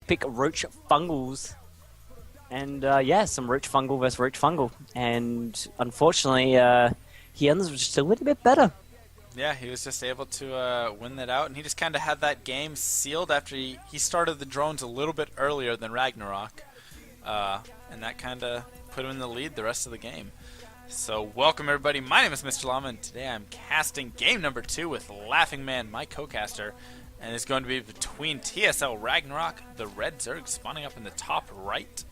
pick Roach Fungals. And yeah, some Roach Fungal versus Roach Fungal. And unfortunately, HyuN's was just a little bit better. Yeah, he was just able to win that out, and he just kind of had that game sealed after he started the drones a little bit earlier than RagnaroK. And that kind of put him in the lead the rest of the game. So welcome everybody, my name is Mr. Llama, and today I'm casting game number 2 with Laughing Man, my co-caster. And it's going to be between TSLRagnaroK, the red Zerg spawning up in the top right.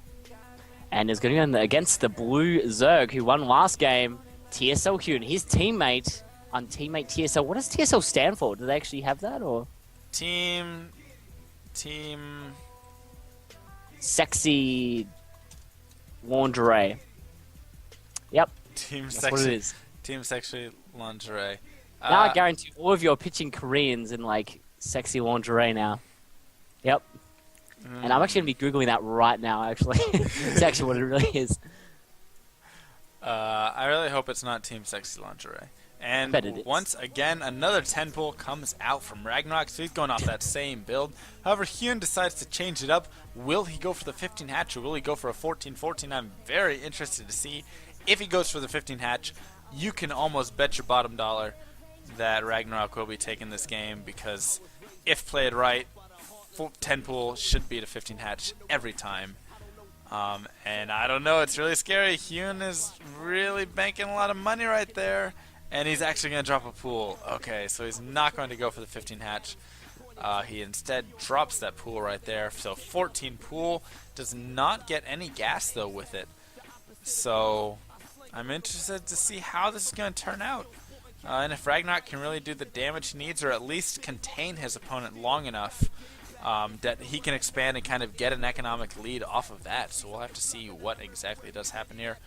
And it's going to go against the blue Zerg, who won last game, TSLHyuN. His teammate on teammate TSL. What does TSL stand for? Do they actually have that, or? Team... Sexy lingerie. Yep. That's what it is. Team Sexy Lingerie. Now I guarantee all of you are pitching Koreans in like sexy lingerie now. Yep. And I'm actually going to be Googling that right now, actually. It's actually what it really is. I really hope it's not Team Sexy Lingerie. And once again, another 10 pull comes out from RagnaroK, so he's going off that same build. However, HyuN decides to change it up. Will he go for the 15 hatch or will he go for a 14-14? I'm very interested to see. If he goes for the 15 hatch, you can almost bet your bottom dollar that RagnaroK will be taking this game, because if played right, 10 pull should beat a 15 hatch every time. And I don't know, it's really scary. HyuN is really banking a lot of money right there. And he's actually going to drop a pool. Okay, so he's not going to go for the 15 hatch. He instead drops that pool right there. So 14 pool, does not get any gas though with it. So I'm interested to see how this is going to turn out. And if RagnaroK can really do the damage he needs, or at least contain his opponent long enough that he can expand and kind of get an economic lead off of that. So we'll have to see what exactly does happen here.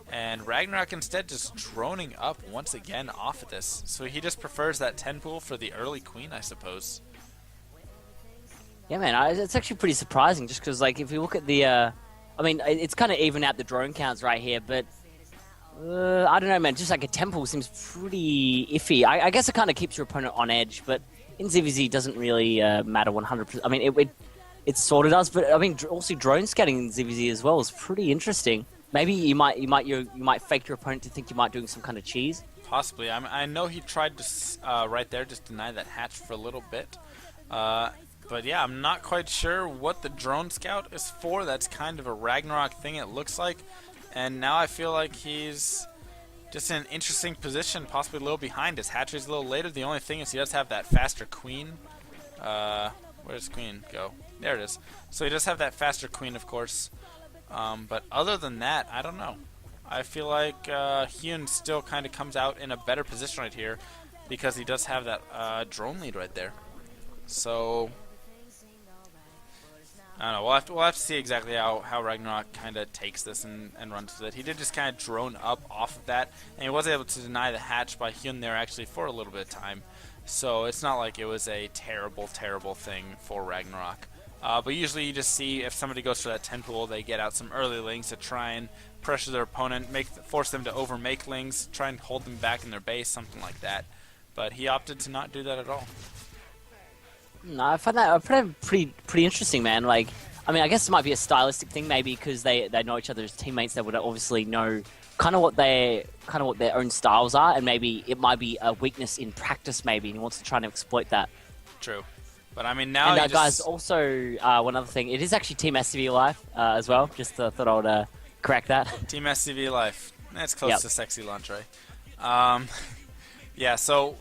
And RagnaroK instead just droning up once again off of this. So he just prefers that 10 pool for the early queen, I suppose. Yeah, man, it's actually pretty surprising, just because, like, if you look at the, I mean, it's kind of even out the drone counts right here, but I don't know, man, just like a 10 pool seems pretty iffy. I guess it kind of keeps your opponent on edge, but in ZVZ it doesn't really matter 100%. I mean, it sort of does, but I mean, also drone scouting in ZVZ as well is pretty interesting. Maybe you might fake your opponent to think you might doing some kind of cheese. Possibly. I know he tried to right there just deny that hatch for a little bit. But yeah, I'm not quite sure what the drone scout is for. That's kind of a RagnaroK thing, it looks like. And now I feel like he's just in an interesting position, possibly a little behind. His hatchery's a little later. The only thing is he does have that faster queen. Where does queen go? There it is. So he does have that faster queen, of course. But other than that, I don't know. I feel like HyuN still kind of comes out in a better position right here, because he does have that drone lead right there. So I don't know. We'll have to see exactly how RagnaroK kind of takes this and runs with it. He did just kind of drone up off of that, and he was able to deny the hatch by HyuN there actually for a little bit of time. So it's not like it was a terrible, terrible thing for RagnaroK. But usually you just see if somebody goes for that 10 pool, they get out some early lings to try and pressure their opponent, force them to overmake lings, try and hold them back in their base, something like that. But he opted to not do that at all. No, I find that pretty interesting, man. Like, I mean, I guess it might be a stylistic thing, maybe because they know each other as teammates. They would obviously know kind of what their own styles are, and maybe it might be a weakness in practice, maybe, and he wants to try and exploit that. True. But I mean, now and guys, also one other thing, it is actually Team SCV Life as well. Just thought I would correct that. Team SCV Life. That's close to sexy lingerie. Yeah. So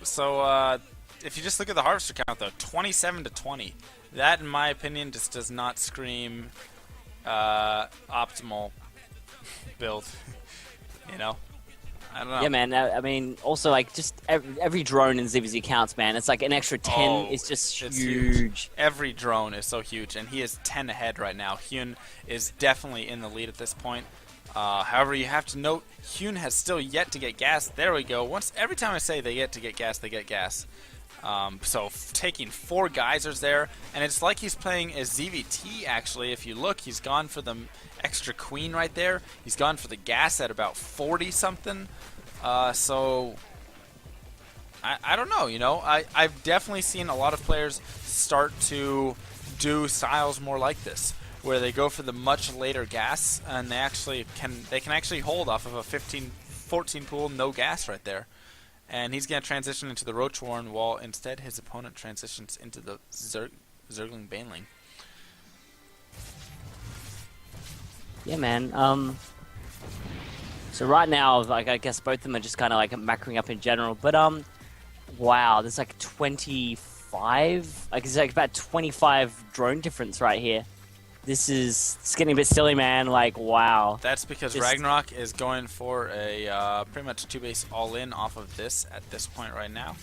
if you just look at the harvester count, though, 27-20. That, in my opinion, just does not scream optimal build. You know. I don't know. Yeah, man. I mean, also, like, just every drone in ZVZ counts, man. It's like an extra 10 is just huge. Every drone is so huge, and he is 10 ahead right now. HyuN is definitely in the lead at this point. However, you have to note, HyuN has still yet to get gas. There we go. Every time I say they get to get gas, they get gas. So taking 4 geysers there, and it's like he's playing a ZVT actually. If you look, he's gone for the extra queen right there. He's gone for the gas at about 40 something. So I don't know, you know. I've definitely seen a lot of players start to do styles more like this, where they go for the much later gas, and they can actually hold off of a 15-14 pool no gas right there. And he's going to transition into the Roach Warren, while instead his opponent transitions into the Zergling Baneling. Yeah, man. So right now, like, I guess both of them are just kind of like macroing up in general. But wow, there's like 25. Like it's like about 25 drone difference right here. It's getting a bit silly, man. Like, wow. That's because RagnarOK is going for a pretty much 2-base all-in off of this at this point right now.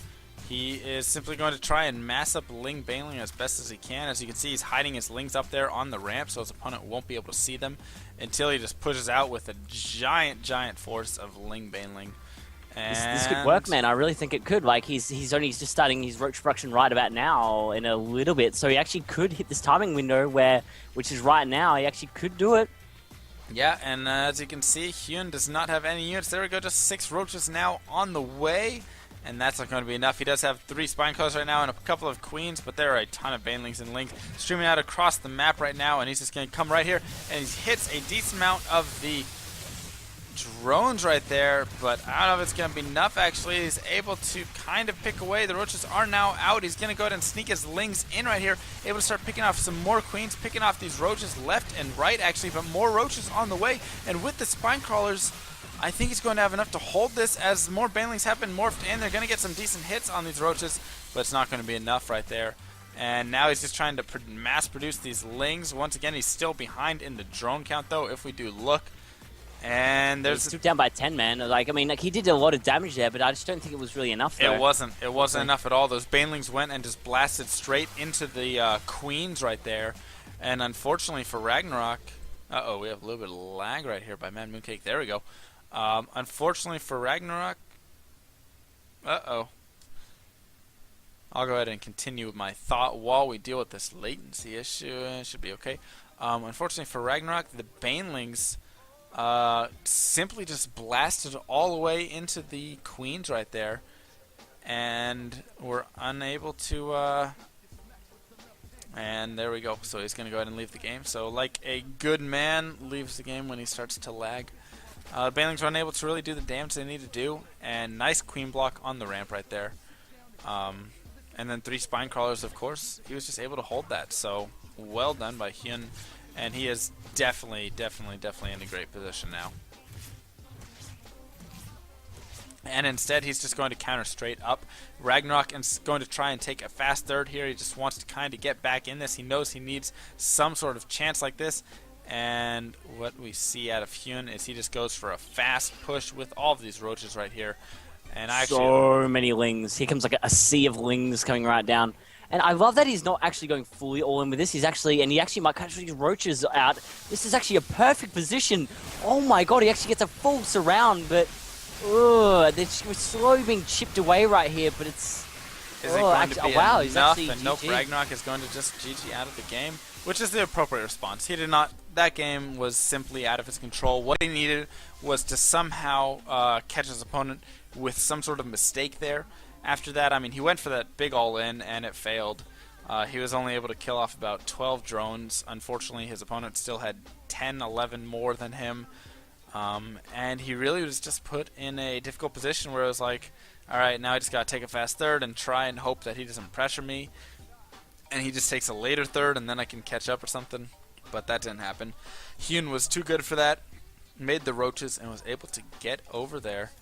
He is simply going to try and mass up Ling Baneling as best as he can. As you can see, he's hiding his Lings up there on the ramp, so his opponent won't be able to see them until he just pushes out with a giant force of Ling Baneling. This could work, man. I really think it could. Like, he's just starting his roach production right about now in a little bit, so he actually could hit this timing window which is right now. He actually could do it. Yeah, and as you can see, HyuN does not have any units. There we go, just 6 roaches now on the way, and that's not going to be enough. He does have 3 spine crawlers right now and a couple of queens, but there are a ton of banelings and lings streaming out across the map right now, and he's just going to come right here, and he hits a decent amount of the drones right there, but I don't know if it's going to be enough. Actually, he's able to kind of pick away. The roaches are now out. He's going to go ahead and sneak his lings in right here, able to start picking off some more queens, picking off these roaches left and right actually, but more roaches on the way. And with the spine crawlers, I think he's going to have enough to hold this as more banelings have been morphed in. They're going to get some decent hits on these roaches, but it's not going to be enough right there. And now he's just trying to mass produce these lings. Once again, he's still behind in the drone count though, if we do look. And there's he's down by 10, man. Like, I mean, like, he did a lot of damage there, but I just don't think it was really enough. Though. It wasn't enough at all. Those banelings went and just blasted straight into the queens right there. And unfortunately for RagnarOK, we have a little bit of lag right here by Mad Mooncake. There we go. Unfortunately for RagnarOK, I'll go ahead and continue with my thought while we deal with this latency issue. It should be okay. Unfortunately for RagnarOK, the banelings simply just blasted all the way into the queens right there, and we're unable to and there we go. So he's gonna go ahead and leave the game. So like a good man leaves the game when he starts to lag. Banelings were unable to really do the damage they need to do, and nice queen block on the ramp right there, and then 3 spine crawlers. Of course, he was just able to hold that. So well done by HyuN. And he is definitely in a great position now. And instead, he's just going to counter straight up. RagnarOK is going to try and take a fast third here. He just wants to kind of get back in this. He knows he needs some sort of chance like this. And what we see out of HyuN is he just goes for a fast push with all of these roaches right here. And so many lings. Here comes like a sea of lings coming right down. And I love that he's not actually going fully all in with this. He actually might catch these roaches out. This is actually a perfect position. Oh my god, he actually gets a full surround, but we're slowly being chipped away right here. But it's enough? He's actually and nope, RagnarOK is going to just GG out of the game, which is the appropriate response. He did not. That game was simply out of his control. What he needed was to somehow catch his opponent with some sort of mistake there. After that, I mean, he went for that big all-in, and it failed. He was only able to kill off about 12 drones. Unfortunately, his opponent still had 10, 11 more than him. And he really was just put in a difficult position where it was like, all right, now I just got to take a fast third and try and hope that he doesn't pressure me. And he just takes a later third, and then I can catch up or something. But that didn't happen. HyuN was too good for that, made the roaches, and was able to get over there.